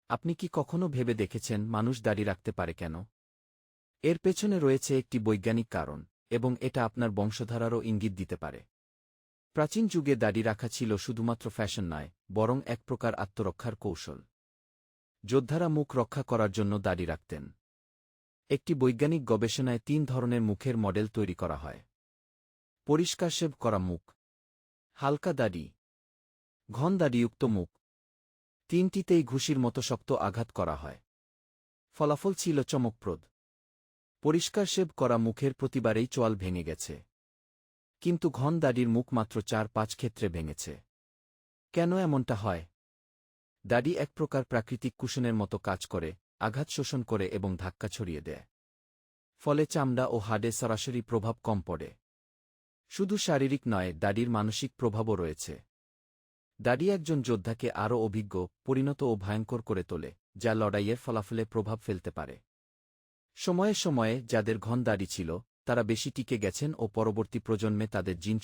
আপনি কি কখনো ভেবে দেখেছেন মানুষ দাড়ি রাখতে পারে কেন? এর পেছনে রয়েছে একটি বৈজ্ঞানিক কারণ, এবং এটা আপনার বংশধারারও ইঙ্গিত দিতে পারে। প্রাচীন যুগে দাড়ি রাখা ছিল শুধুমাত্র ফ্যাশন নয়, বরং এক প্রকার আত্মরক্ষার কৌশল। যোদ্ধারা মুখ রক্ষা করার জন্য দাড়ি রাখতেন। একটি বৈজ্ঞানিক গবেষণায় ৩ ধরনের মুখের মডেল তৈরি করা হয়: পরিষ্কার শেভ করা মুখ, হালকা দাড়ি, ঘন দাড়িযুক্ত মুখ। তিনটিতেই ঘুষির মতো শক্ত আঘাত করা হয়। ফলাফল ছিল চমকপ্রদ। পরিষ্কার শেভ করা মুখের প্রতিবারেই চোয়াল ভেঙে গেছে, কিন্তু ঘন দাড়ির মুখ মাত্র ৪-৫ ক্ষেত্রে ভেঙেছে। কেন এমনটা হয়? দাড়ি এক প্রকার প্রাকৃতিক কুশনের মতো কাজ করে, আঘাত শোষণ করে এবং ধাক্কা ছড়িয়ে দেয়। ফলে চামড়া ও হাড়ে সরাসরি প্রভাব কম পড়ে। শুধু শারীরিক নয়, দাড়ির মানসিক প্রভাবও রয়েছে। দাড়ি একজন যোদ্ধাকে আরও অভিজ্ঞ, পরিণত ও ভয়ঙ্কর করে তোলে, যা লড়াইয়ের ফলাফলে প্রভাব ফেলতে পারে। সময়ে সময়ে যাদের ঘন দাড়ি ছিল, তারা বেশি টিকে গেছেন ও পরবর্তী প্রজন্মে তাদের জিন